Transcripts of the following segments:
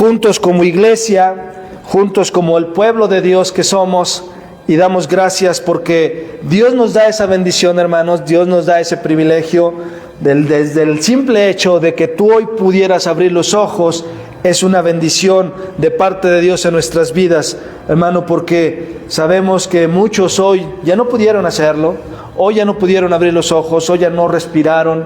juntos como iglesia, juntos como el pueblo de Dios que somos, y damos gracias porque Dios nos da esa bendición, hermanos. Dios nos da ese privilegio desde el simple hecho de que tú hoy pudieras abrir los ojos. Es una bendición de parte de Dios en nuestras vidas, hermano, porque sabemos que muchos hoy ya no pudieron hacerlo, hoy ya no pudieron abrir los ojos, hoy ya no respiraron,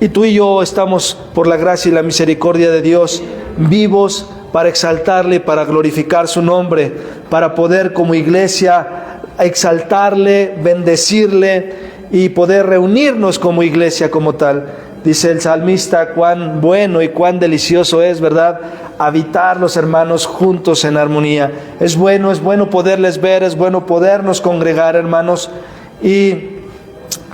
y tú y yo estamos, por la gracia y la misericordia de Dios, vivos para exaltarle, para glorificar su nombre, para poder como iglesia exaltarle, bendecirle y poder reunirnos como iglesia como tal. Dice el salmista, cuán bueno y cuán delicioso es, ¿verdad?, habitar los hermanos juntos en armonía. Es bueno poderles ver, es bueno podernos congregar, hermanos, y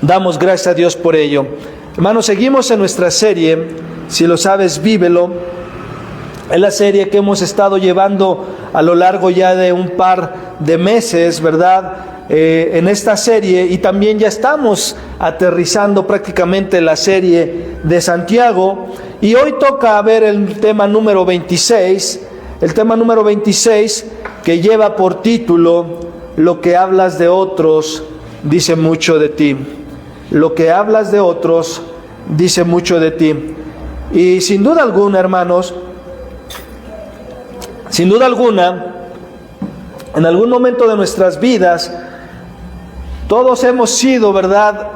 damos gracias a Dios por ello. Hermanos, seguimos en nuestra serie, Si lo sabes, vívelo. Es la serie que hemos estado llevando a lo largo ya de un par de meses, ¿verdad?, en esta serie, y también ya estamos aterrizando prácticamente la serie de Santiago, y hoy toca ver el tema número 26, que lleva por título, lo que hablas de otros dice mucho de ti. Lo que hablas de otros dice mucho de ti. Y sin duda alguna, hermanos, en algún momento de nuestras vidas, todos hemos sido, ¿verdad?,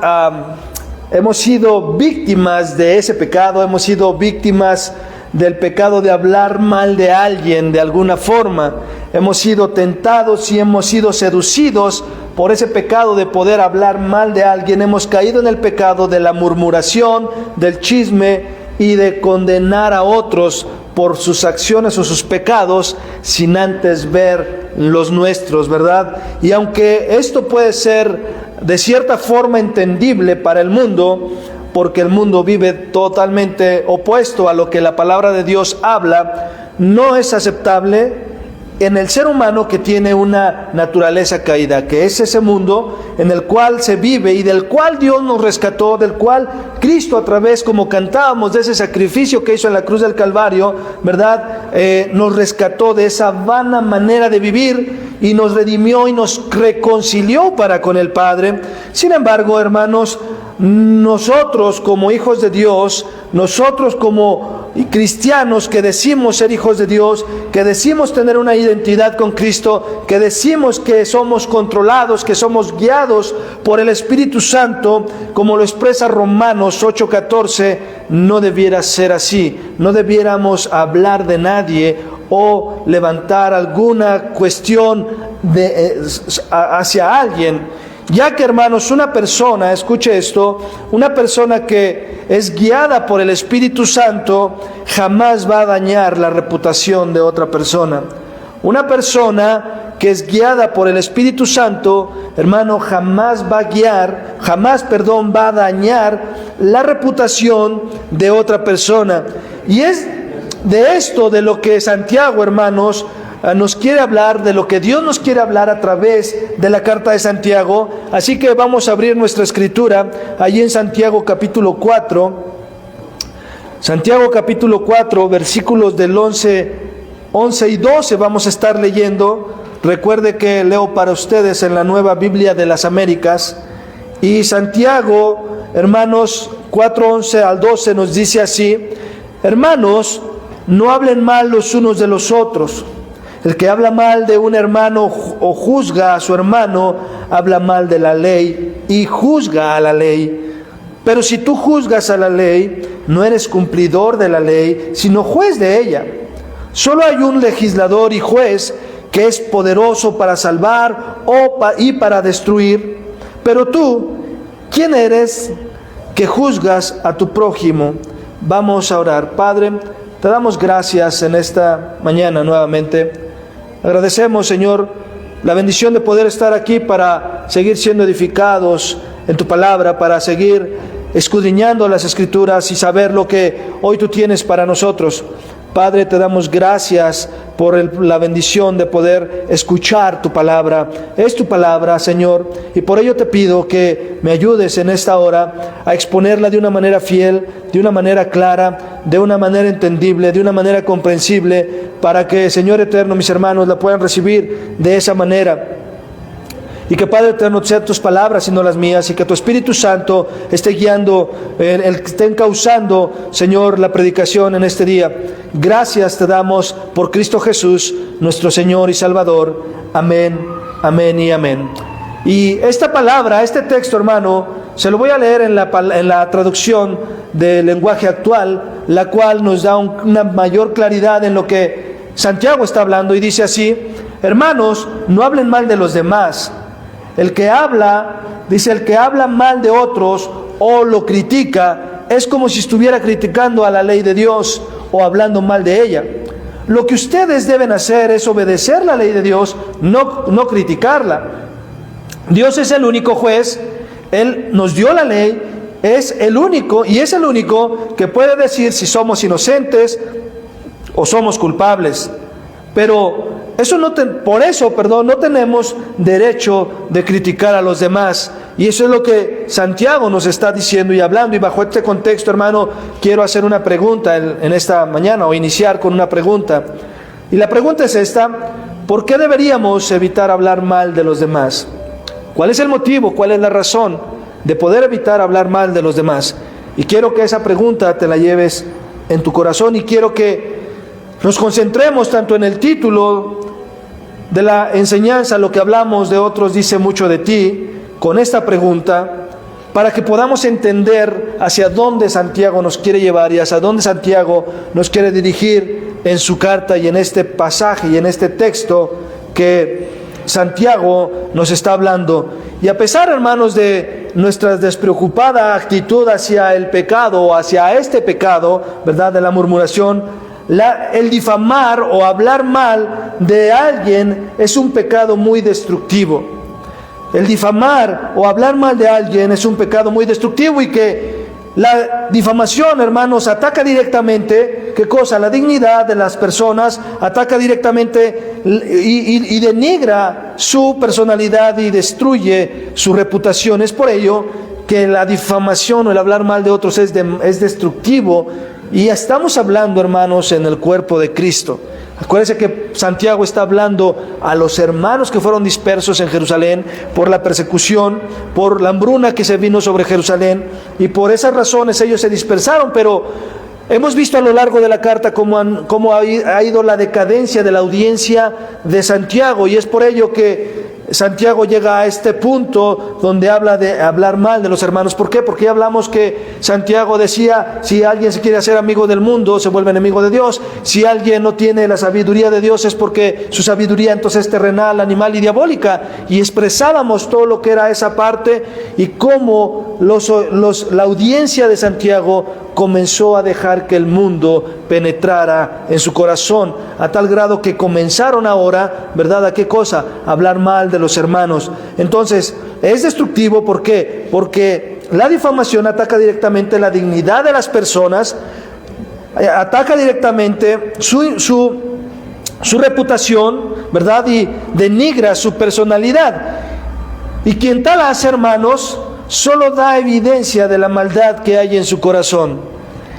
hemos sido víctimas de ese pecado, hemos sido víctimas del pecado de hablar mal de alguien de alguna forma. Hemos sido tentados y hemos sido seducidos por ese pecado de poder hablar mal de alguien. Hemos caído en el pecado de la murmuración, del chisme y de condenar a otros por sus acciones o sus pecados sin antes ver los nuestros, ¿verdad? Y aunque esto puede ser de cierta forma entendible para el mundo, porque el mundo vive totalmente opuesto a lo que la palabra de Dios habla, no es aceptable en el ser humano que tiene una naturaleza caída, que es ese mundo en el cual se vive y del cual Dios nos rescató, del cual Cristo, a través, como cantábamos, de ese sacrificio que hizo en la cruz del Calvario, ¿verdad?, nos rescató de esa vana manera de vivir y nos redimió y nos reconcilió para con el Padre. Sin embargo, hermanos, nosotros como hijos de Dios, nosotros como cristianos que decimos ser hijos de Dios, que decimos tener una identidad con Cristo, que decimos que somos controlados, que somos guiados por el Espíritu Santo, como lo expresa Romanos 8:14, no debiera ser así. No debiéramos hablar de nadie o levantar alguna cuestión hacia alguien. Ya que, hermanos, una persona, escuche esto, una persona que es guiada por el Espíritu Santo jamás va a dañar la reputación de otra persona. Una persona que es guiada por el Espíritu Santo, hermano, jamás va a dañar la reputación de otra persona. Y es de esto de lo que Santiago, hermanos, nos quiere hablar, de lo que Dios nos quiere hablar a través de la carta de Santiago. Así que vamos a abrir nuestra escritura allí en Santiago capítulo 4. Santiago capítulo 4, versículos del 11 y 12 vamos a estar leyendo. Recuerde que leo para ustedes en la Nueva Biblia de las Américas. Y Santiago, hermanos, 4:11 al 12 nos dice así: hermanos, no hablen mal los unos de los otros. El que habla mal de un hermano o juzga a su hermano, habla mal de la ley y juzga a la ley. Pero si tú juzgas a la ley, no eres cumplidor de la ley, sino juez de ella. Solo hay un legislador y juez que es poderoso para salvar y para destruir. Pero tú, ¿quién eres que juzgas a tu prójimo? Vamos a orar. Padre, te damos gracias en esta mañana nuevamente. Agradecemos, Señor, la bendición de poder estar aquí para seguir siendo edificados en tu palabra, para seguir escudriñando las Escrituras y saber lo que hoy tú tienes para nosotros. Padre, te damos gracias por la bendición de poder escuchar tu palabra. Es tu palabra, Señor, y por ello te pido que me ayudes en esta hora a exponerla de una manera fiel, de una manera clara, de una manera entendible, de una manera comprensible, para que, Señor eterno, mis hermanos la puedan recibir de esa manera. Y que, Padre eterno, sean tus palabras y no las mías, y que tu Espíritu Santo esté guiando, esté encauzando, Señor, la predicación en este día. Gracias te damos por Cristo Jesús, nuestro Señor y Salvador. Amén, amén y amén. Y esta palabra, este texto, hermano, se lo voy a leer en la traducción del lenguaje actual, la cual nos da una mayor claridad en lo que Santiago está hablando, y dice así: hermanos, no hablen mal de los demás. El que habla, dice, el que habla mal de otros o lo critica, es como si estuviera criticando a la ley de Dios o hablando mal de ella. Lo que ustedes deben hacer es obedecer la ley de Dios, no criticarla. Dios es el único juez, Él nos dio la ley, es el único que puede decir si somos inocentes o somos culpables. Pero por eso no tenemos derecho de criticar a los demás. Y eso es lo que Santiago nos está diciendo y hablando. Y bajo este contexto, hermano, quiero hacer una pregunta en esta mañana, o iniciar con una pregunta. Y la pregunta es esta: ¿por qué deberíamos evitar hablar mal de los demás? ¿Cuál es el motivo? ¿Cuál es la razón de poder evitar hablar mal de los demás? Y quiero que esa pregunta te la lleves en tu corazón, y quiero que nos concentremos tanto en el título de la enseñanza, lo que hablamos de otros dice mucho de ti, con esta pregunta, para que podamos entender hacia dónde Santiago nos quiere llevar y hacia dónde Santiago nos quiere dirigir en su carta y en este pasaje y en este texto que Santiago nos está hablando. Y a pesar, hermanos, de nuestra despreocupada actitud hacia el pecado, o hacia este pecado, ¿verdad?, de la murmuración, el difamar o hablar mal de alguien es un pecado muy destructivo. El difamar o hablar mal de alguien es un pecado muy destructivo, y que la difamación, hermanos, ataca directamente, ¿qué cosa? La dignidad de las personas, ataca directamente y denigra su personalidad y destruye su reputación. Es por ello que la difamación o el hablar mal de otros es destructivo. Y estamos hablando, hermanos, en el cuerpo de Cristo. Acuérdense que Santiago está hablando a los hermanos que fueron dispersos en Jerusalén por la persecución, por la hambruna que se vino sobre Jerusalén, y por esas razones ellos se dispersaron. Pero hemos visto a lo largo de la carta cómo ha ido la decadencia de la audiencia de Santiago, y es por ello que Santiago llega a este punto donde habla de hablar mal de los hermanos. ¿Por qué? Porque ya hablamos que Santiago decía: si alguien se quiere hacer amigo del mundo, se vuelve enemigo de Dios. Si alguien no tiene la sabiduría de Dios, es porque su sabiduría entonces es terrenal, animal y diabólica. Y expresábamos todo lo que era esa parte, y cómo la audiencia de Santiago comenzó a dejar que el mundo penetrara en su corazón, a tal grado que comenzaron ahora, ¿verdad?, ¿a qué cosa? A hablar mal de los hermanos. Entonces, es destructivo. ¿Por qué? Porque la difamación ataca directamente la dignidad de las personas, ataca directamente su reputación, ¿verdad?, y denigra su personalidad. Y quien tal hace, hermanos, solo da evidencia de la maldad que hay en su corazón.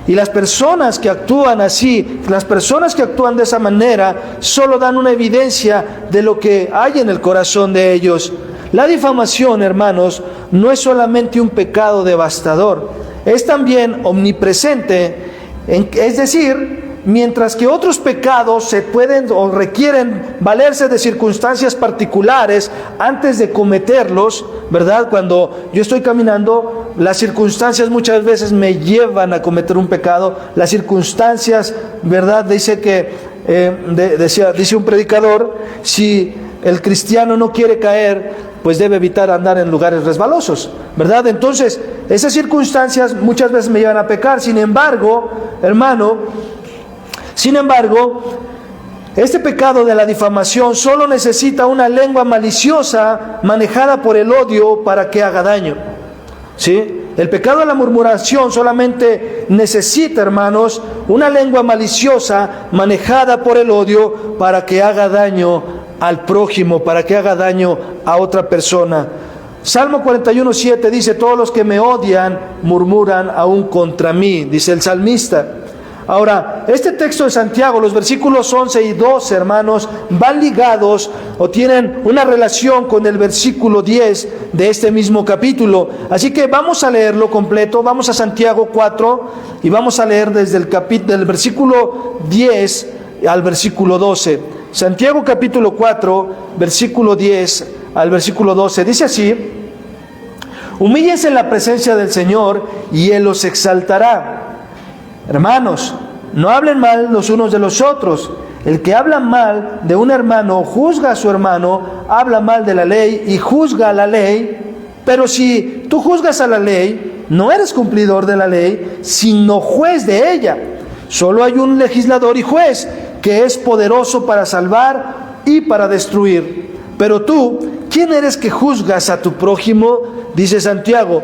Y las personas que actúan así, las personas que actúan de esa manera, solo dan una evidencia de lo que hay en el corazón de ellos. La difamación, hermanos, no es solamente un pecado devastador, es también omnipresente. Es decir, mientras que otros pecados se pueden o requieren valerse de circunstancias particulares antes de cometerlos, ¿verdad? Cuando yo estoy caminando, las circunstancias muchas veces me llevan a cometer un pecado. Las circunstancias, ¿verdad? Dice un predicador: si el cristiano no quiere caer, pues debe evitar andar en lugares resbalosos, ¿verdad? Entonces, esas circunstancias muchas veces me llevan a pecar. Sin embargo, hermano, este pecado de la difamación solo necesita una lengua maliciosa manejada por el odio para que haga daño, ¿sí? el pecado de la murmuración solamente necesita, hermanos, una lengua maliciosa manejada por el odio para que haga daño al prójimo, para que haga daño a otra persona. Salmo 41:7 dice: todos los que me odian murmuran aún contra mí, dice el salmista. Ahora, este texto de Santiago, los versículos 11 y 12, hermanos, van ligados o tienen una relación con el versículo 10 de este mismo capítulo. Así que vamos a leerlo completo. Vamos a Santiago 4 y vamos a leer desde del versículo 10 al versículo 12. Santiago capítulo 4, versículo 10 al versículo 12. Dice así: humíllense en la presencia del Señor y Él los exaltará. Hermanos, no hablen mal los unos de los otros. El que habla mal de un hermano, juzga a su hermano, habla mal de la ley y juzga a la ley. Pero si tú juzgas a la ley, no eres cumplidor de la ley, sino juez de ella. Solo hay un legislador y juez que es poderoso para salvar y para destruir. Pero tú, ¿quién eres que juzgas a tu prójimo? Dice Santiago.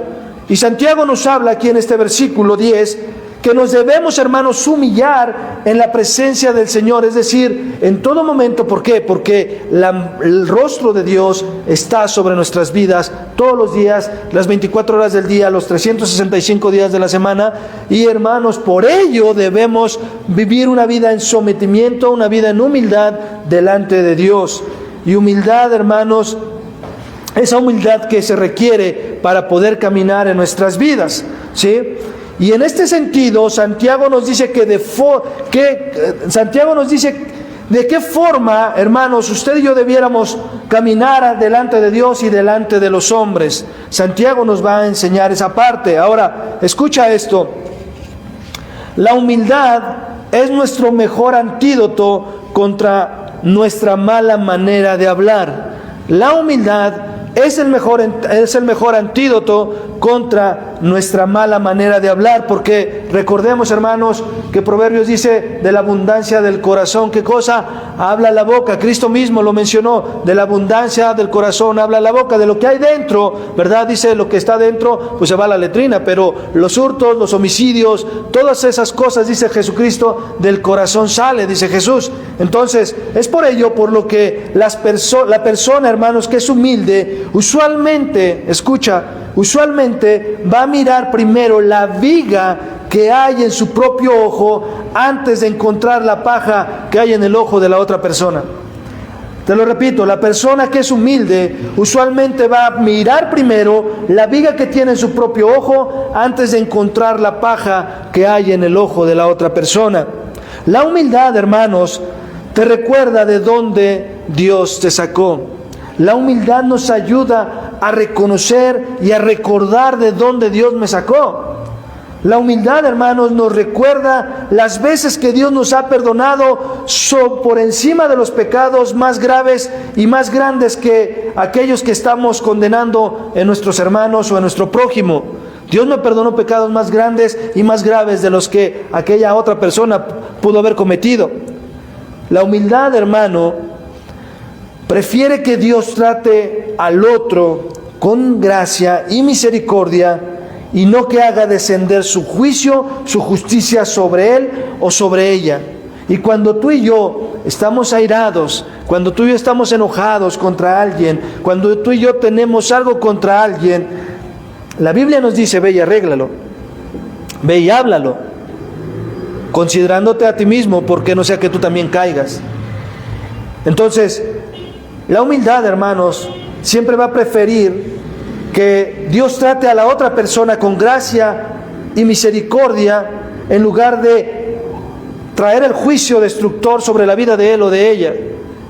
Y Santiago nos habla aquí en este versículo 10 que nos debemos, hermanos, humillar en la presencia del Señor, es decir, en todo momento. ¿Por qué? Porque el rostro de Dios está sobre nuestras vidas todos los días, las 24 horas del día, los 365 días de la semana. Y, hermanos, por ello debemos vivir una vida en sometimiento, una vida en humildad delante de Dios. Y humildad, hermanos, esa humildad que se requiere para poder caminar en nuestras vidas, ¿sí? Y en este sentido, Santiago nos dice de qué forma, hermanos, usted y yo debiéramos caminar delante de Dios y delante de los hombres. Santiago nos va a enseñar esa parte. Ahora, escucha esto. La humildad es nuestro mejor antídoto contra nuestra mala manera de hablar. La humildad es el mejor antídoto contra nuestra mala manera de hablar, porque recordemos, hermanos, que Proverbios dice: de la abundancia del corazón, ¿qué cosa? Habla la boca. Cristo mismo lo mencionó: de la abundancia del corazón habla la boca. De lo que hay dentro, ¿verdad? Dice: lo que está dentro, pues se va a la letrina, pero los hurtos, los homicidios, todas esas cosas, dice Jesucristo, del corazón sale, dice Jesús. Entonces, es por ello por lo que la persona, hermanos, que es humilde, usualmente va a mirar primero la viga que hay en su propio ojo antes de encontrar la paja que hay en el ojo de la otra persona. Te lo repito, la persona que es humilde usualmente va a mirar primero la viga que tiene en su propio ojo antes de encontrar la paja que hay en el ojo de la otra persona. La humildad, hermanos, te recuerda de dónde Dios te sacó. La humildad nos ayuda a reconocer y a recordar de dónde Dios me sacó. La humildad, hermanos, nos recuerda las veces que Dios nos ha perdonado por encima de los pecados más graves y más grandes que aquellos que estamos condenando en nuestros hermanos o en nuestro prójimo. Dios me perdonó pecados más grandes y más graves de los que aquella otra persona pudo haber cometido. La humildad, hermano, prefiere que Dios trate al otro con gracia y misericordia y no que haga descender su juicio, su justicia sobre él o sobre ella. Y cuando tú y yo estamos airados, cuando tú y yo estamos enojados contra alguien, cuando tú y yo tenemos algo contra alguien, la Biblia nos dice: ve y arréglalo, ve y háblalo, considerándote a ti mismo, porque no sea que tú también caigas. Entonces, la humildad, hermanos, siempre va a preferir que Dios trate a la otra persona con gracia y misericordia en lugar de traer el juicio destructor sobre la vida de él o de ella.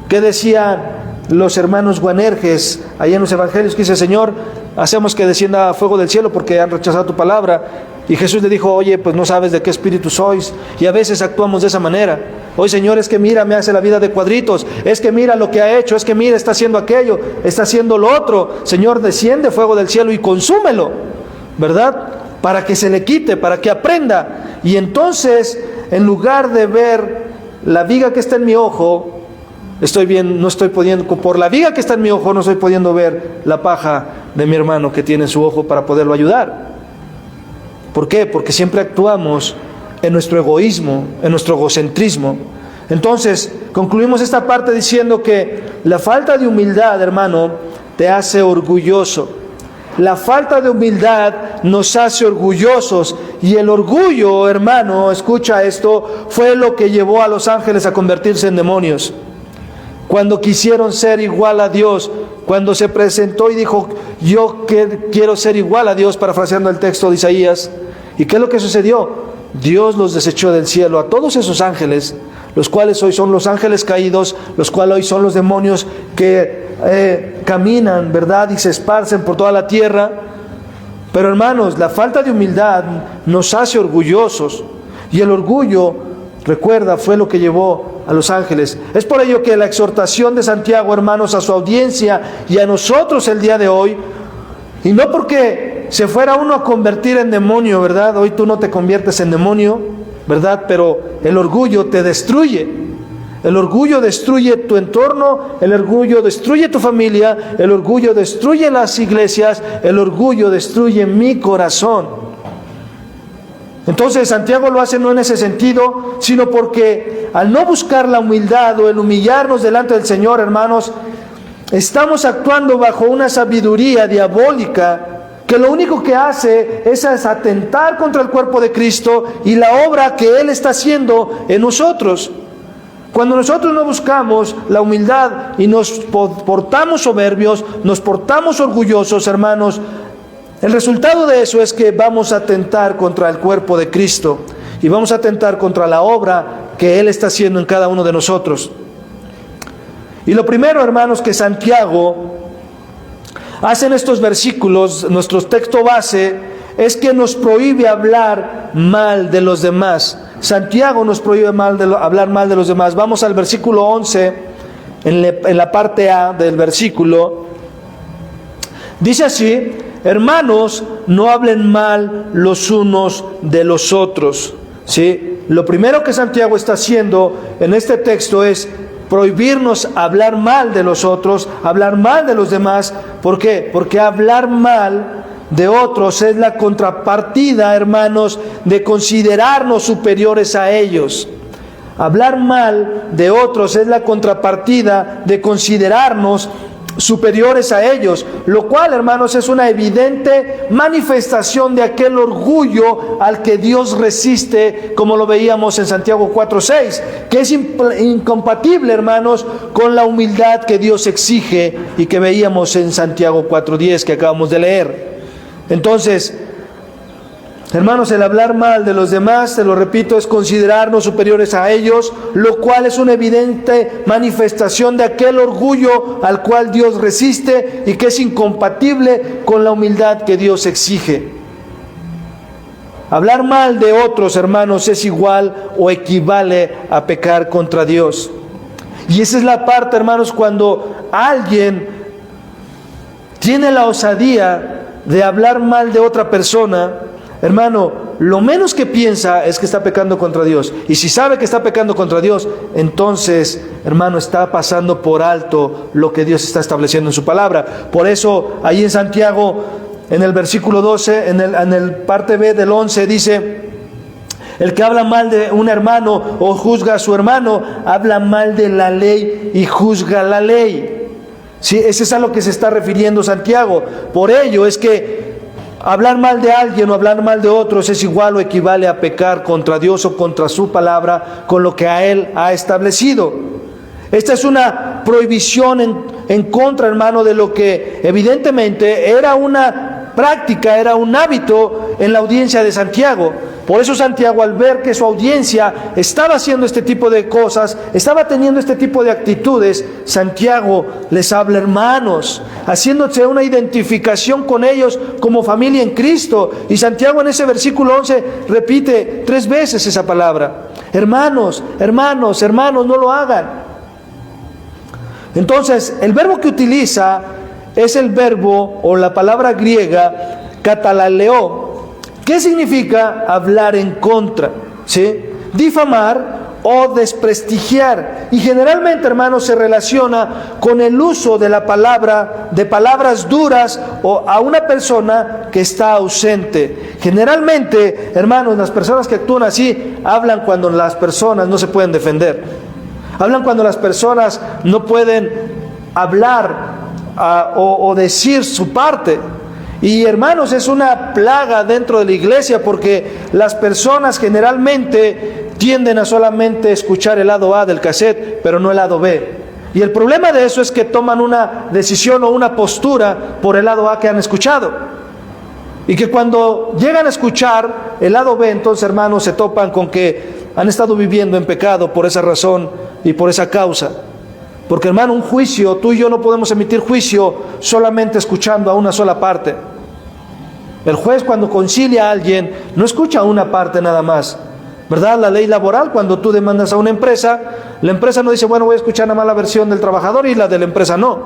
¿Qué decían los hermanos Guanerges allá en los evangelios? Que dice: Señor, hacemos que descienda fuego del cielo porque han rechazado tu palabra. Y Jesús le dijo: oye, pues no sabes de qué espíritu sois. Y a veces actuamos de esa manera. Hoy, Señor, es que mira, me hace la vida de cuadritos. Es que mira lo que ha hecho. Es que mira, está haciendo aquello, está haciendo lo otro. Señor, desciende fuego del cielo y consúmelo, ¿verdad? Para que se le quite, para que aprenda. Y entonces, en lugar de ver la viga que está en mi ojo, por la viga que está en mi ojo, no estoy pudiendo ver la paja de mi hermano que tiene en su ojo para poderlo ayudar. ¿Por qué? Porque siempre actuamos en nuestro egoísmo, en nuestro egocentrismo. Entonces, concluimos esta parte diciendo que la falta de humildad, hermano, te hace orgulloso. La falta de humildad nos hace orgullosos, y el orgullo, hermano, escucha esto, fue lo que llevó a los ángeles a convertirse en demonios. Cuando quisieron ser igual a Dios, cuando se presentó y dijo, yo quiero ser igual a Dios, parafraseando el texto de Isaías. ¿Y qué es lo que sucedió? Dios los desechó del cielo, a todos esos ángeles, los cuales hoy son los ángeles caídos, los cuales hoy son los demonios que caminan, ¿verdad? Y se esparcen por toda la tierra. Pero hermanos, la falta de humildad nos hace orgullosos, y el orgullo, recuerda, fue lo que llevó a los ángeles. Es por ello que la exhortación de Santiago, hermanos, a su audiencia y a nosotros el día de hoy, y no porque se fuera uno a convertir en demonio, ¿verdad? Hoy tú no te conviertes en demonio, ¿verdad? Pero el orgullo te destruye. El orgullo destruye tu entorno, el orgullo destruye tu familia, el orgullo destruye las iglesias, el orgullo destruye mi corazón. Entonces Santiago lo hace no en ese sentido, sino porque al no buscar la humildad o el humillarnos delante del Señor, hermanos, estamos actuando bajo una sabiduría diabólica que lo único que hace es atentar contra el cuerpo de Cristo y la obra que Él está haciendo en nosotros. Cuando nosotros no buscamos la humildad y nos portamos soberbios, nos portamos orgullosos, hermanos, el resultado de eso es que vamos a atentar contra el cuerpo de Cristo y vamos a atentar contra la obra que Él está haciendo en cada uno de nosotros. Y lo primero, hermanos, que Santiago hace en estos versículos, nuestro texto base, es que nos prohíbe hablar mal de los demás. Santiago nos prohíbe hablar mal de los demás. Vamos al versículo 11, en la parte A del versículo. Dice así: hermanos, no hablen mal los unos de los otros. ¿Sí? Lo primero que Santiago está haciendo en este texto es prohibirnos hablar mal de los otros, hablar mal de los demás. ¿Por qué? Porque hablar mal de otros es la contrapartida, hermanos, de considerarnos superiores a ellos. Hablar mal de otros es la contrapartida de considerarnos superiores a ellos, lo cual, hermanos, es una evidente manifestación de aquel orgullo al que Dios resiste, como lo veíamos en Santiago 4:6, que es incompatible, hermanos, con la humildad que Dios exige y que veíamos en Santiago 4:10 que acabamos de leer. Entonces, hermanos, el hablar mal de los demás, te lo repito, es considerarnos superiores a ellos, lo cual es una evidente manifestación de aquel orgullo al cual Dios resiste y que es incompatible con la humildad que Dios exige. Hablar mal de otros, hermanos, es igual o equivale a pecar contra Dios. Y esa es la parte, hermanos, cuando alguien tiene la osadía de hablar mal de otra persona, hermano, lo menos que piensa es que está pecando contra Dios. Y si sabe que está pecando contra Dios, entonces, hermano, está pasando por alto lo que Dios está estableciendo en su palabra. Por eso, ahí en Santiago, en el versículo 12, en el parte B del 11, dice: el que habla mal de un hermano o juzga a su hermano, habla mal de la ley y juzga la ley. Sí, ese es a lo que se está refiriendo Santiago. Por ello es que hablar mal de alguien o hablar mal de otros es igual o equivale a pecar contra Dios o contra su palabra, con lo que a Él ha establecido. Esta es una prohibición en contra, hermano, de lo que evidentemente era una práctica, era un hábito en la audiencia de Santiago. Por eso Santiago, al ver que su audiencia estaba haciendo este tipo de cosas, estaba teniendo este tipo de actitudes, Santiago les habla: hermanos, haciéndose una identificación con ellos como familia en Cristo. Y Santiago en ese versículo 11 repite 3 veces esa palabra: hermanos, hermanos, hermanos, no lo hagan. Entonces, el verbo que utiliza es el verbo o la palabra griega katalaleo. ¿Qué significa hablar en contra? ¿Sí? Difamar o desprestigiar. Y generalmente, hermanos, se relaciona con el uso de la palabra, de palabras duras o a una persona que está ausente. Generalmente, hermanos, las personas que actúan así hablan cuando las personas no se pueden defender. Hablan cuando las personas no pueden hablar o decir su parte. Y hermanos, es una plaga dentro de la iglesia, porque las personas generalmente tienden a solamente escuchar el lado A del cassette, pero no el lado B. Y el problema de eso es que toman una decisión o una postura por el lado A que han escuchado. Y que cuando llegan a escuchar el lado B, entonces, hermanos, se topan con que han estado viviendo en pecado por esa razón y por esa causa. Porque, hermano, un juicio, tú y yo no podemos emitir juicio solamente escuchando a una sola parte. El juez, cuando concilia a alguien, no escucha a una parte nada más, ¿verdad? La ley laboral, cuando tú demandas a una empresa, la empresa no dice, bueno, voy a escuchar nada más la versión del trabajador y la de la empresa no.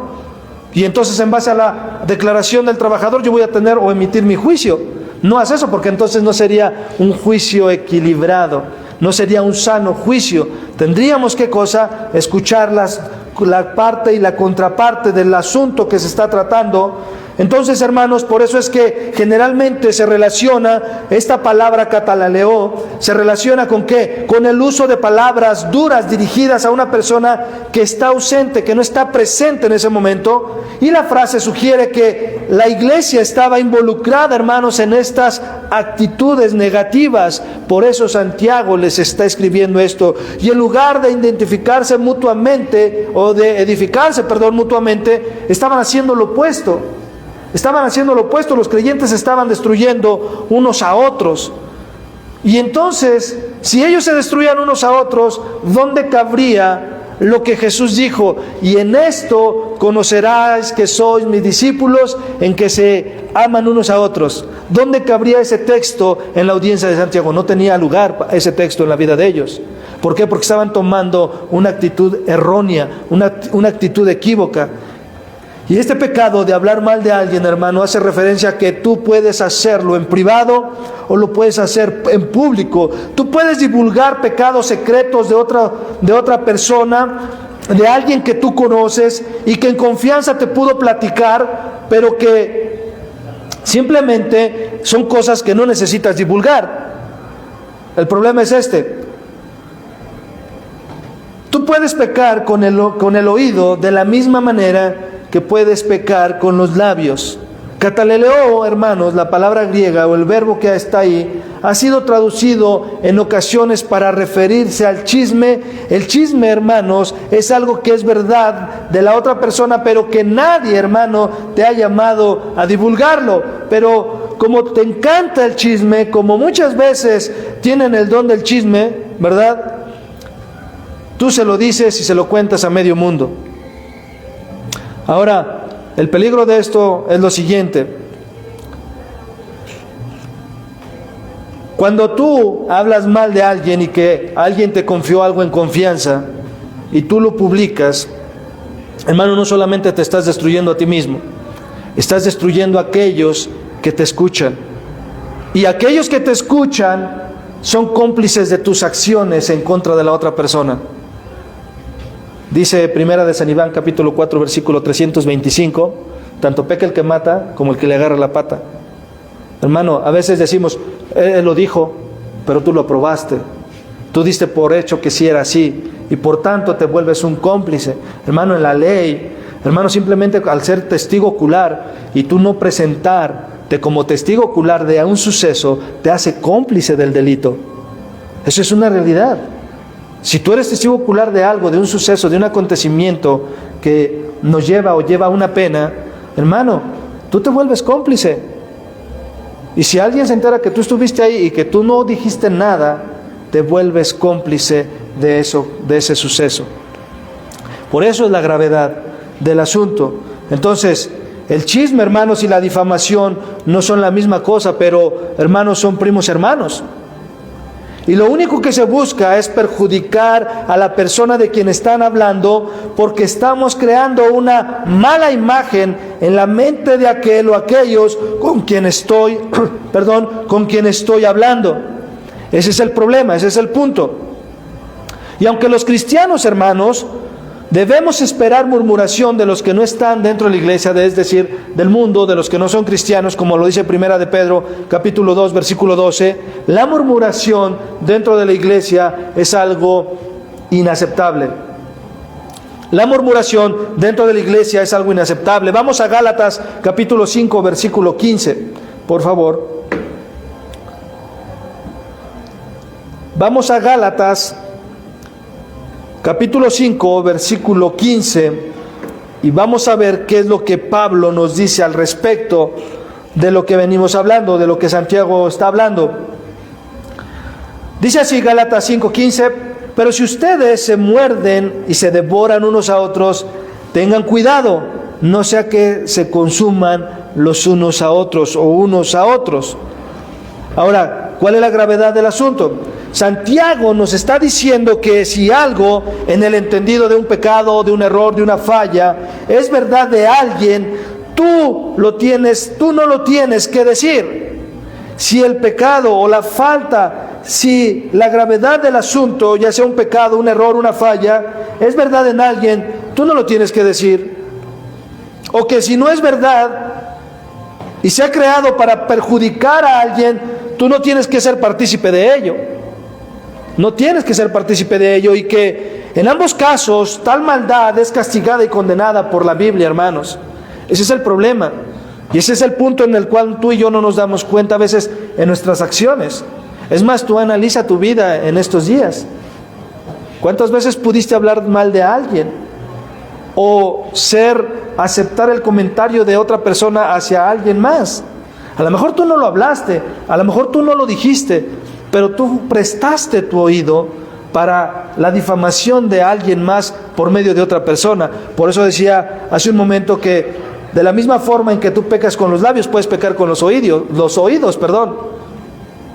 Y entonces, en base a la declaración del trabajador, yo voy a tener o emitir mi juicio. No hace eso, porque entonces no sería un juicio equilibrado, no sería un sano juicio. Tendríamos, ¿qué cosa? Escuchar la parte y la contraparte del asunto que se está tratando. Entonces, hermanos, por eso es que generalmente se relaciona esta palabra catalaleo, se relaciona ¿con qué? Con el uso de palabras duras dirigidas a una persona que está ausente, que no está presente en ese momento. Y la frase sugiere que la iglesia estaba involucrada, hermanos, en estas actitudes negativas. Por eso Santiago les está escribiendo esto. Y en lugar de identificarse mutuamente, o de edificarse, mutuamente, estaban haciendo lo opuesto. Estaban haciendo lo opuesto, los creyentes estaban destruyendo unos a otros. Y entonces, si ellos se destruían unos a otros, ¿dónde cabría lo que Jesús dijo? Y en esto conocerás que sois mis discípulos, en que se aman unos a otros. ¿Dónde cabría ese texto en la audiencia de Santiago? No tenía lugar ese texto en la vida de ellos. ¿Por qué? Porque estaban tomando una actitud errónea, una actitud equívoca. Y este pecado de hablar mal de alguien, hermano, hace referencia a que tú puedes hacerlo en privado o lo puedes hacer en público. Tú puedes divulgar pecados secretos de otra persona, de alguien que tú conoces y que en confianza te pudo platicar, pero que simplemente son cosas que no necesitas divulgar. El problema es este. Tú puedes pecar con el oído de la misma manera que puedes pecar con los labios. Cataleleo, hermanos, la palabra griega o el verbo que está ahí, ha sido traducido en ocasiones para referirse al chisme. El chisme, hermanos, es algo que es verdad de la otra persona, pero que nadie, hermano, te ha llamado a divulgarlo. Pero como te encanta el chisme, como muchas veces tienen el don del chisme, ¿verdad? Tú se lo dices y se lo cuentas a medio mundo. Ahora, el peligro de esto es lo siguiente. Cuando tú hablas mal de alguien y que alguien te confió algo en confianza y tú lo publicas, hermano, no solamente te estás destruyendo a ti mismo, estás destruyendo a aquellos que te escuchan. Y aquellos que te escuchan son cómplices de tus acciones en contra de la otra persona. Dice Primera de San Iván, capítulo 4, versículo 325, tanto peca el que mata como el que le agarra la pata. Hermano, a veces decimos, él lo dijo, pero tú lo aprobaste. Tú diste por hecho que sí era así, y por tanto te vuelves un cómplice. Hermano, en la ley, hermano, simplemente al ser testigo ocular y tú no presentarte como testigo ocular de un suceso, te hace cómplice del delito. Eso es una realidad. Si tú eres testigo ocular de algo, de un suceso, de un acontecimiento que nos lleva o lleva a una pena, hermano, tú te vuelves cómplice. Y si alguien se entera que tú estuviste ahí y que tú no dijiste nada, te vuelves cómplice de eso, de ese suceso. Por eso es la gravedad del asunto. Entonces, el chisme, hermanos, y la difamación no son la misma cosa, pero, hermanos, son primos hermanos. Y lo único que se busca es perjudicar a la persona de quien están hablando, porque estamos creando una mala imagen en la mente de aquel o aquellos con quien estoy, con quien estoy hablando. Ese es el problema, ese es el punto. Y aunque los cristianos, hermanos, debemos esperar murmuración de los que no están dentro de la iglesia, es decir, del mundo, de los que no son cristianos, como lo dice Primera de Pedro, capítulo 2, versículo 12, la murmuración dentro de la iglesia es algo inaceptable. La murmuración dentro de la iglesia es algo inaceptable. Vamos a Gálatas, capítulo 5, versículo 15, por favor. Vamos a Gálatas, capítulo 5, versículo 15, y vamos a ver qué es lo que Pablo nos dice al respecto de lo que venimos hablando, de lo que Santiago está hablando. Dice así Gálatas 5, 15, pero si ustedes se muerden y se devoran unos a otros, tengan cuidado, no sea que se consuman los unos a otros o unos a otros. Ahora, ¿cuál es la gravedad del asunto? Santiago nos está diciendo que si algo en el entendido de un pecado, de un error, de una falla, es verdad de alguien, tú no lo tienes que decir. Si el pecado o la falta, si la gravedad del asunto, ya sea un pecado, un error, una falla, es verdad en alguien, tú no lo tienes que decir. O que si no es verdad y se ha creado para perjudicar a alguien, tú no tienes que ser partícipe de ello. No tienes que ser partícipe de ello, y que en ambos casos tal maldad es castigada y condenada por la Biblia, hermanos. Ese es el problema. Y ese es el punto en el cual tú y yo no nos damos cuenta a veces en nuestras acciones. Es más, tú analiza tu vida en estos días. ¿Cuántas veces pudiste hablar mal de alguien? O aceptar el comentario de otra persona hacia alguien más. A lo mejor tú no lo hablaste, a lo mejor tú no lo dijiste, pero tú prestaste tu oído para la difamación de alguien más por medio de otra persona. Por eso decía hace un momento que de la misma forma en que tú pecas con los labios, puedes pecar con los oídos.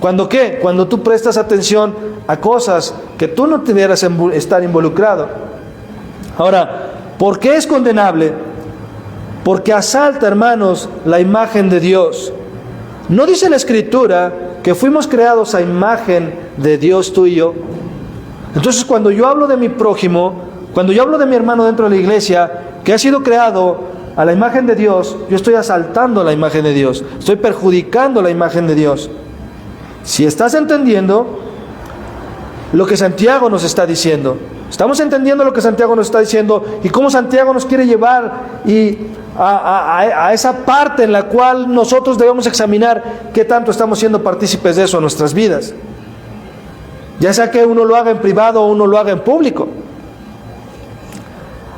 ¿Cuándo qué? Cuando tú prestas atención a cosas que tú no debieras estar involucrado. Ahora, ¿por qué es condenable? Porque asalta, hermanos, la imagen de Dios. ¿No dice la Escritura que fuimos creados a imagen de Dios tú y yo? Entonces, cuando yo hablo de mi prójimo, cuando yo hablo de mi hermano dentro de la iglesia, que ha sido creado a la imagen de Dios, yo estoy asaltando la imagen de Dios, estoy perjudicando la imagen de Dios. Si estás entendiendo lo que Santiago nos está diciendo, estamos entendiendo lo que Santiago nos está diciendo y cómo Santiago nos quiere llevar a esa parte en la cual nosotros debemos examinar qué tanto estamos siendo partícipes de eso en nuestras vidas, ya sea que uno lo haga en privado o uno lo haga en público.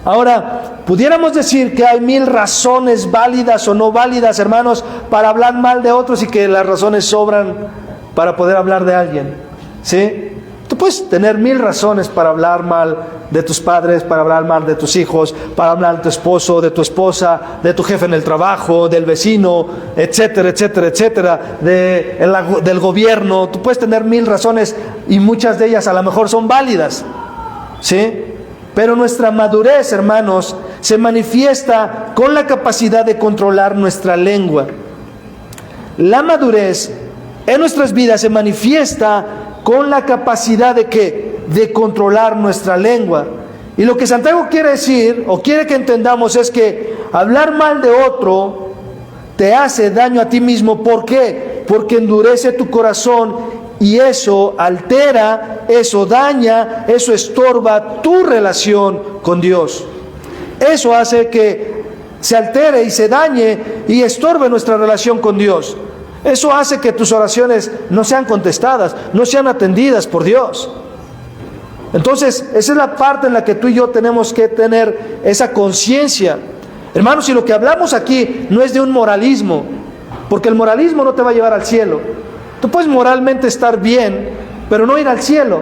Ahora, pudiéramos decir que hay 1000 razones válidas o no válidas, hermanos, para hablar mal de otros, y que las razones sobran para poder hablar de alguien, ¿sí? Tú puedes tener 1000 razones para hablar mal de tus padres, para hablar mal de tus hijos, para hablar de tu esposo, de tu esposa, de tu jefe en el trabajo, del vecino, etcétera, etcétera, etcétera, del gobierno. Tú puedes tener 1000 razones y muchas de ellas a lo mejor son válidas, ¿sí? Pero nuestra madurez, hermanos, se manifiesta con la capacidad de controlar nuestra lengua. La madurez en nuestras vidas se manifiesta con la capacidad de ¿qué? De controlar nuestra lengua. Y lo que Santiago quiere decir, o quiere que entendamos, es que hablar mal de otro te hace daño a ti mismo. ¿Por qué? Porque endurece tu corazón, y eso altera, eso daña, eso estorba tu relación con Dios. Eso hace que se altere y se dañe y estorbe nuestra relación con Dios. Eso hace que tus oraciones no sean contestadas, no sean atendidas por Dios. Entonces, esa es la parte en la que tú y yo tenemos que tener esa conciencia. Hermanos, y lo que hablamos aquí no es de un moralismo, porque el moralismo no te va a llevar al cielo. Tú puedes moralmente estar bien, pero no ir al cielo.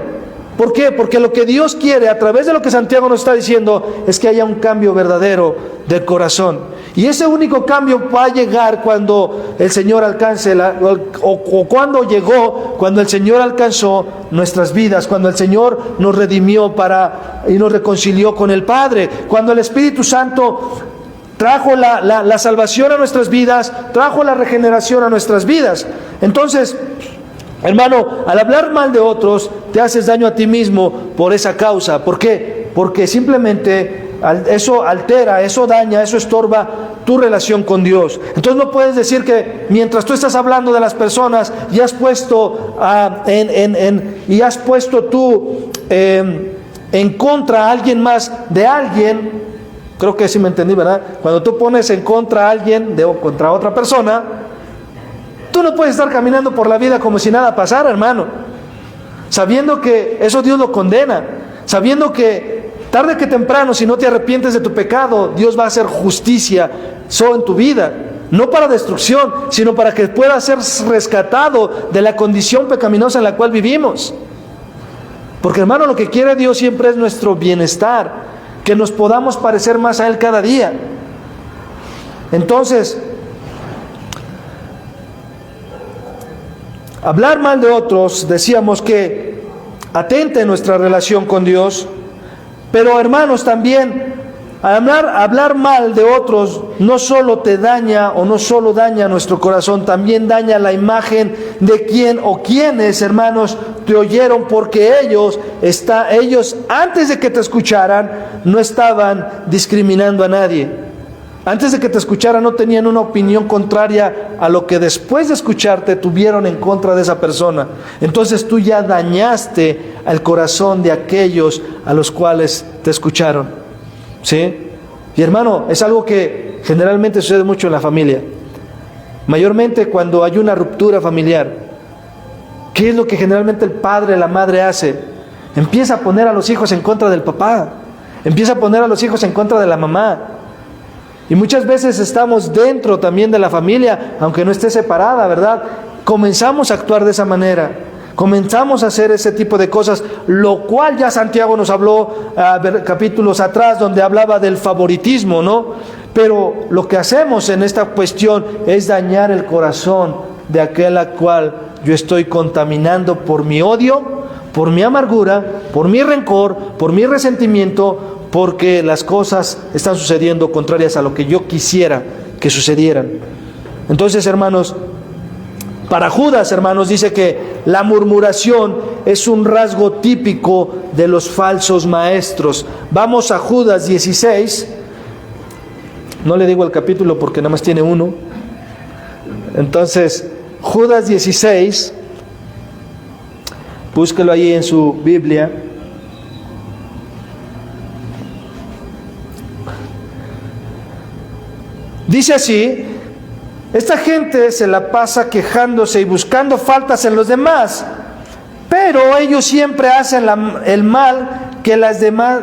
¿Por qué? Porque lo que Dios quiere, a través de lo que Santiago nos está diciendo, es que haya un cambio verdadero del corazón. Y ese único cambio va a llegar cuando el Señor alcance, cuando el Señor alcanzó nuestras vidas, cuando el Señor nos redimió y nos reconcilió con el Padre, cuando el Espíritu Santo trajo la salvación a nuestras vidas, trajo la regeneración a nuestras vidas. Entonces, Hermano, al hablar mal de otros, te haces daño a ti mismo por esa causa. ¿Por qué? Porque simplemente eso altera, eso daña, eso estorba tu relación con Dios. Entonces no puedes decir que mientras tú estás hablando de las personas y has puesto tú en contra a alguien más de alguien. Creo que sí me entendí, ¿verdad? Cuando tú pones en contra a alguien contra otra persona, tú no puedes estar caminando por la vida como si nada pasara, hermano, sabiendo que eso Dios lo condena, sabiendo que tarde que temprano, si no te arrepientes de tu pecado, Dios va a hacer justicia solo en tu vida, no para destrucción, sino para que puedas ser rescatado de la condición pecaminosa en la cual vivimos. Porque, hermano, lo que quiere Dios siempre es nuestro bienestar, que nos podamos parecer más a Él cada día. Entonces, hablar mal de otros, decíamos que atenta en nuestra relación con Dios, pero, hermanos, también hablar mal de otros no solo te daña o no solo daña nuestro corazón, también daña la imagen de quién o quienes, hermanos, te oyeron, porque ellos antes de que te escucharan no estaban discriminando a nadie. Antes de que te escucharan no tenían una opinión contraria a lo que después de escucharte tuvieron en contra de esa persona. Entonces tú ya dañaste al corazón de aquellos a los cuales te escucharon. ¿Sí? Y, hermano, es algo que generalmente sucede mucho en la familia. Mayormente cuando hay una ruptura familiar. ¿Qué es lo que generalmente el padre, la madre hace? Empieza a poner a los hijos en contra del papá. Empieza a poner a los hijos en contra de la mamá. Y muchas veces estamos dentro también de la familia, aunque no esté separada, ¿verdad? Comenzamos a actuar de esa manera. Comenzamos a hacer ese tipo de cosas, lo cual ya Santiago nos habló capítulos atrás, donde hablaba del favoritismo, ¿no? Pero lo que hacemos en esta cuestión es dañar el corazón de aquel al cual yo estoy contaminando por mi odio, por mi amargura, por mi rencor, por mi resentimiento, porque las cosas están sucediendo contrarias a lo que yo quisiera que sucedieran. Entonces, hermanos, para Judas, hermanos, dice que la murmuración es un rasgo típico de los falsos maestros. Vamos a Judas 16. No le digo el capítulo porque nada más tiene uno. Entonces, Judas 16, búsquelo ahí en su Biblia. Dice así: esta gente se la pasa quejándose y buscando faltas en los demás, pero ellos siempre hacen el mal que las demás...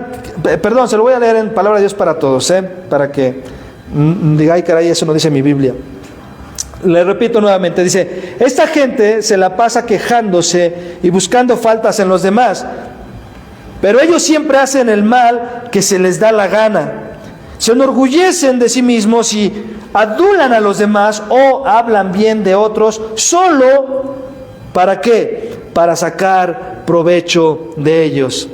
Perdón, se lo voy a leer en Palabra de Dios para todos, para que diga, ay caray, eso no dice mi Biblia. Le repito nuevamente, dice: esta gente se la pasa quejándose y buscando faltas en los demás, pero ellos siempre hacen el mal que se les da la gana. Se enorgullecen de sí mismos y adulan a los demás o hablan bien de otros solo ¿para qué? Para sacar provecho de ellos.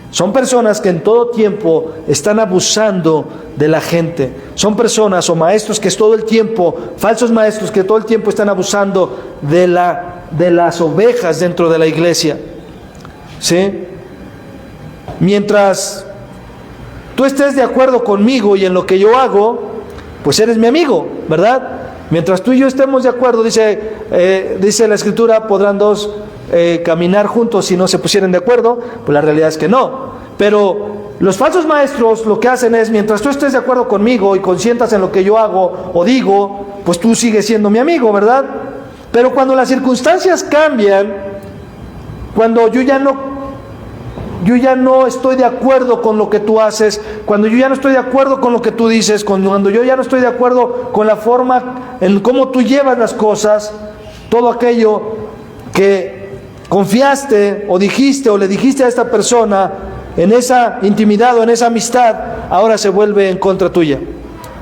Son personas que en todo tiempo están abusando de la gente. Son personas o maestros que todo el tiempo, falsos maestros que todo el tiempo están abusando de las ovejas dentro de la iglesia. ¿Sí? Mientras tú estés de acuerdo conmigo y en lo que yo hago, pues eres mi amigo, ¿verdad? Mientras tú y yo estemos de acuerdo, dice la Escritura, podrán dos caminar juntos si no se pusieran de acuerdo. Pues la realidad es que no. Pero los falsos maestros lo que hacen es, mientras tú estés de acuerdo conmigo y consientas en lo que yo hago o digo, pues tú sigues siendo mi amigo, ¿verdad? Pero cuando las circunstancias cambian, cuando yo ya no estoy de acuerdo con lo que tú haces, cuando yo ya no estoy de acuerdo con lo que tú dices, cuando yo ya no estoy de acuerdo con la forma en cómo tú llevas las cosas, todo aquello que confiaste o dijiste o le dijiste a esta persona en esa intimidad o en esa amistad, ahora se vuelve en contra tuya.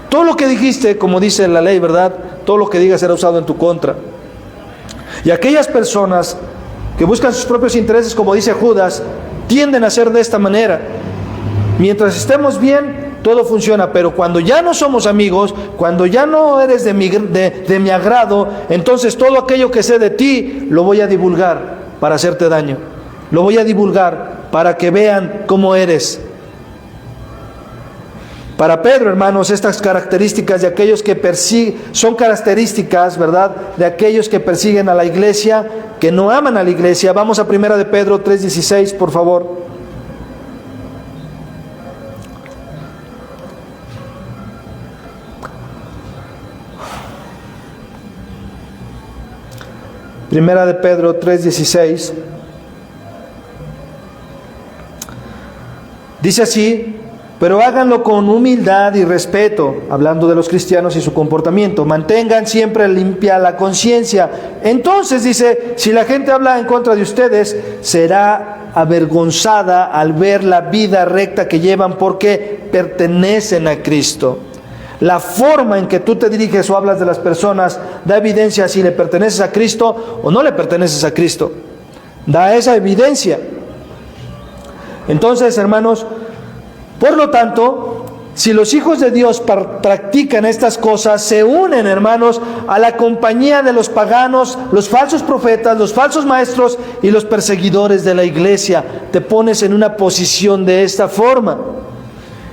Todo lo que dijiste, como dice la ley, ¿verdad? Todo lo que digas será usado en tu contra. Y aquellas personas que buscan sus propios intereses, como dice Judas, tienden a ser de esta manera. Mientras estemos bien, todo funciona, pero cuando ya no somos amigos, cuando ya no eres de mi agrado, entonces todo aquello que sé de ti lo voy a divulgar para hacerte daño. Lo voy a divulgar para que vean cómo eres. Para Pedro, hermanos, estas características de aquellos que persiguen, son características, ¿verdad?, de aquellos que persiguen a la iglesia, que no aman a la iglesia. Vamos a 1 de Pedro 3:16, por favor. Primera de Pedro 3:16. Dice así: pero háganlo con humildad y respeto, hablando de los cristianos y su comportamiento. Mantengan siempre limpia la conciencia. Entonces, dice, si la gente habla en contra de ustedes, será avergonzada al ver la vida recta que llevan, porque pertenecen a Cristo. La forma en que tú te diriges o hablas de las personas da evidencia si le perteneces a Cristo o no le perteneces a Cristo. Da esa evidencia. Entonces, hermanos, por lo tanto, si los hijos de Dios practican estas cosas, se unen, hermanos, a la compañía de los paganos, los falsos profetas, los falsos maestros y los perseguidores de la iglesia. Te pones en una posición de esta forma.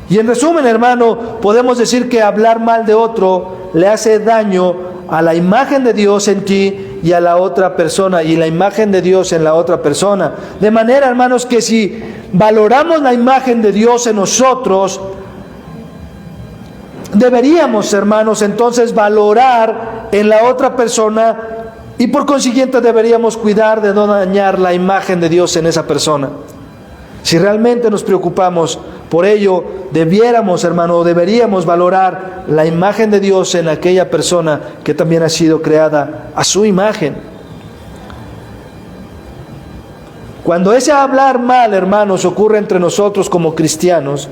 Y en resumen, hermano, podemos decir que hablar mal de otro le hace daño a la imagen de Dios en ti y a la otra persona, y la imagen de Dios en la otra persona. De manera, hermanos, que si valoramos la imagen de Dios en nosotros, deberíamos, hermanos, entonces valorar en la otra persona, y por consiguiente deberíamos cuidar de no dañar la imagen de Dios en esa persona. Si realmente nos preocupamos por ello, deberíamos valorar la imagen de Dios en aquella persona que también ha sido creada a su imagen. Cuando ese hablar mal, hermanos, ocurre entre nosotros como cristianos,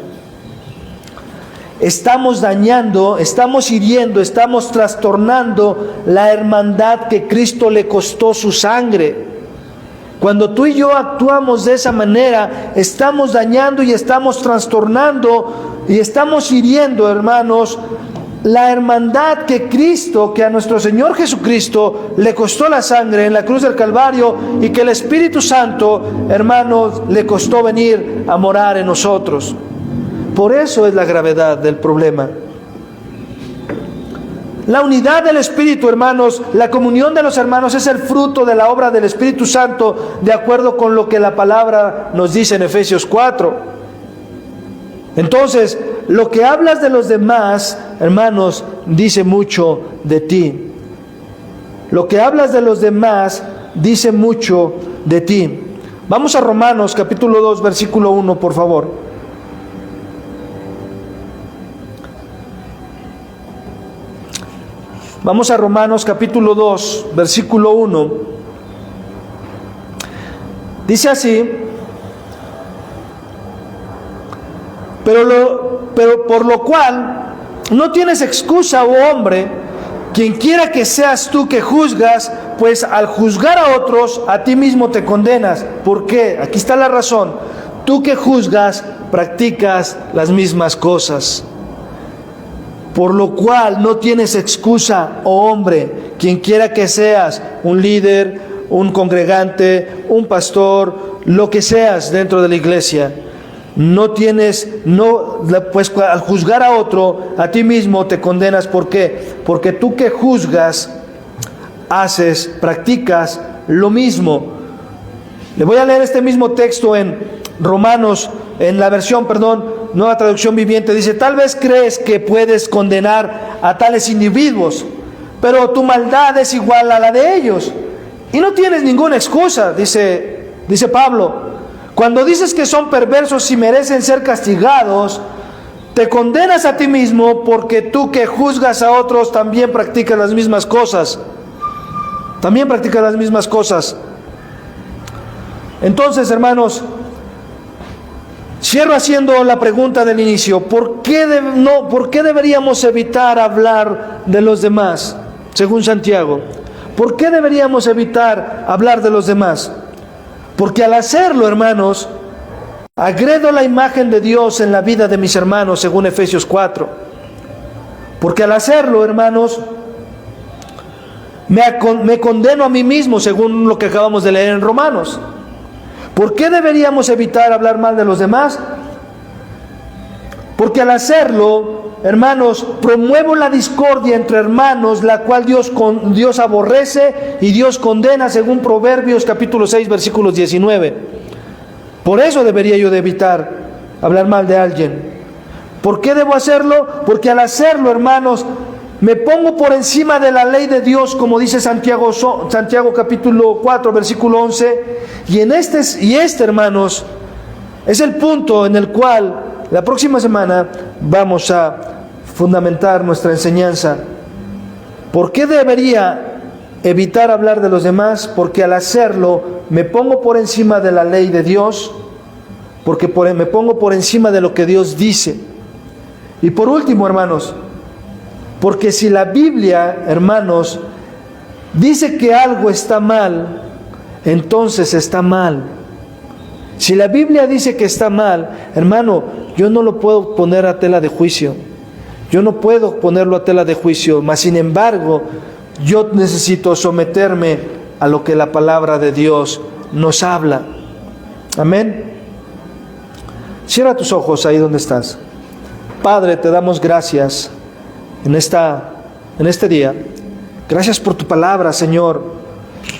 estamos dañando, estamos hiriendo, estamos trastornando la hermandad que Cristo le costó su sangre. Cuando tú y yo actuamos de esa manera, estamos dañando y estamos trastornando y estamos hiriendo, hermanos, la hermandad que Cristo, que a nuestro Señor Jesucristo le costó la sangre en la cruz del Calvario, y que el Espíritu Santo, hermanos, le costó venir a morar en nosotros. Por eso es la gravedad del problema. La unidad del Espíritu, hermanos, la comunión de los hermanos es el fruto de la obra del Espíritu Santo, de acuerdo con lo que la palabra nos dice en Efesios 4. Entonces, lo que hablas de los demás, hermanos, dice mucho de ti. Lo que hablas de los demás dice mucho de ti. Vamos a Romanos capítulo 2, versículo 1, por favor. Vamos a Romanos capítulo 2, versículo 1. Dice así: pero por lo cual no tienes excusa, oh hombre, quien quiera que seas tú que juzgas, pues al juzgar a otros, a ti mismo te condenas. ¿Por qué? Aquí está la razón. Tú que juzgas, practicas las mismas cosas. Por lo cual no tienes excusa, oh hombre, quien quiera que seas, un líder, un congregante, un pastor, lo que seas dentro de la iglesia. Pues al juzgar a otro, a ti mismo te condenas. ¿Por qué? Porque tú que juzgas, practicas lo mismo. Le voy a leer este mismo texto en Romanos, en la versión, Nueva Traducción Viviente. Dice: tal vez crees que puedes condenar a tales individuos, pero tu maldad es igual a la de ellos, y no tienes ninguna excusa, dice Pablo. Cuando dices que son perversos y merecen ser castigados, te condenas a ti mismo, porque tú que juzgas a otros también practicas las mismas cosas. Entonces, hermanos, cierro haciendo la pregunta del inicio: ¿por qué deberíamos evitar hablar de los demás? Según Santiago, ¿por qué deberíamos evitar hablar de los demás? Porque al hacerlo, hermanos, Agredo la imagen de Dios en la vida de mis hermanos, según Efesios 4. Porque al hacerlo, hermanos, me condeno a mí mismo, según lo que acabamos de leer en Romanos. ¿Por qué deberíamos evitar hablar mal de los demás? Porque al hacerlo, hermanos, promuevo la discordia entre hermanos, la cual Dios aborrece y Dios condena, según Proverbios capítulo 6, versículos 19. Por eso debería yo de evitar hablar mal de alguien. ¿Por qué debo hacerlo? Porque al hacerlo, hermanos, me pongo por encima de la ley de Dios, como dice Santiago capítulo 4, versículo 11. Y este, hermanos, es el punto en el cual la próxima semana vamos a fundamentar nuestra enseñanza. ¿Por qué debería evitar hablar de los demás? Porque al hacerlo me pongo por encima de la ley de Dios, porque me pongo por encima de lo que Dios dice. Y por último, hermanos, porque si la Biblia, hermanos, dice que algo está mal, entonces está mal. Si la Biblia dice que está mal, hermano, yo no lo puedo poner a tela de juicio. Yo no puedo ponerlo a tela de juicio, mas sin embargo, yo necesito someterme a lo que la palabra de Dios nos habla. Amén. Cierra tus ojos ahí donde estás. Padre, te damos gracias en este día. Gracias por tu palabra, Señor,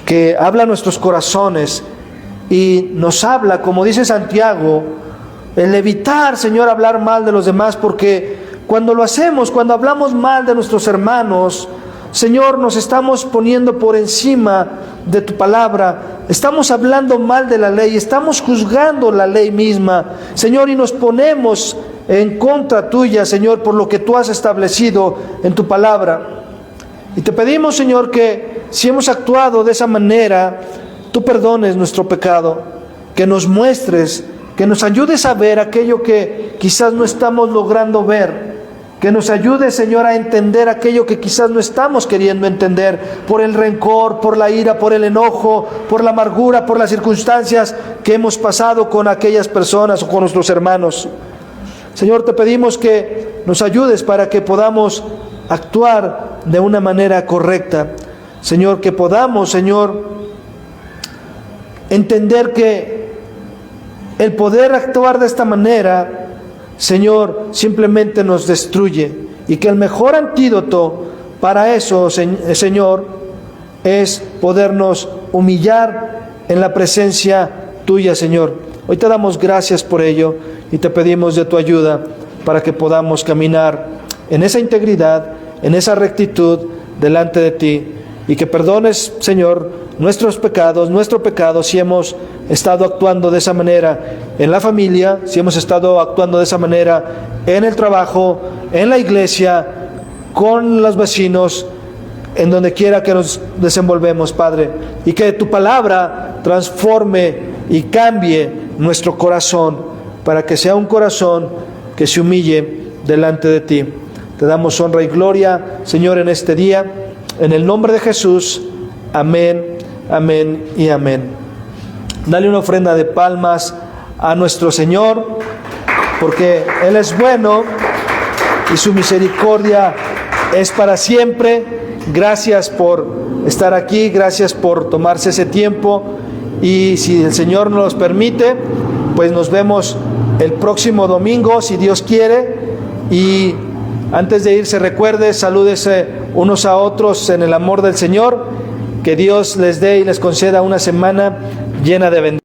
que habla a nuestros corazones y nos habla, como dice Santiago, el evitar, Señor, hablar mal de los demás, porque cuando lo hacemos, cuando hablamos mal de nuestros hermanos, Señor, nos estamos poniendo por encima de tu palabra, estamos hablando mal de la ley, estamos juzgando la ley misma, Señor, y nos ponemos en contra tuya, Señor, por lo que tú has establecido en tu palabra. Y te pedimos, Señor, que si hemos actuado de esa manera, tú perdones nuestro pecado, que nos muestres, que nos ayudes a ver aquello que quizás no estamos logrando ver, que nos ayude, Señor, a entender aquello que quizás no estamos queriendo entender, por el rencor, por la ira, por el enojo, por la amargura, por las circunstancias que hemos pasado con aquellas personas o con nuestros hermanos. Señor, te pedimos que nos ayudes para que podamos actuar de una manera correcta. Señor, que podamos, Señor, entender que el poder actuar de esta manera, Señor, simplemente nos destruye, y que el mejor antídoto para eso, Señor, es podernos humillar en la presencia tuya, Señor. Hoy te damos gracias por ello y te pedimos de tu ayuda para que podamos caminar en esa integridad, en esa rectitud delante de ti, y que perdones, Señor, nuestro pecado, si hemos estado actuando de esa manera en la familia, si hemos estado actuando de esa manera en el trabajo, en la iglesia, con los vecinos, en donde quiera que nos desenvolvemos, Padre, y que tu palabra transforme y cambie nuestro corazón, para que sea un corazón que se humille delante de ti. Te damos honra y gloria, Señor, en este día, en el nombre de Jesús. Amén, amén y amén. Dale una ofrenda de palmas a nuestro Señor, porque Él es bueno y su misericordia es para siempre. Gracias por estar aquí, gracias por tomarse ese tiempo, y si el Señor nos permite, pues nos vemos el próximo domingo, si Dios quiere. Y antes de irse, recuerde, salúdese unos a otros en el amor del Señor. Que Dios les dé y les conceda una semana llena de bendiciones.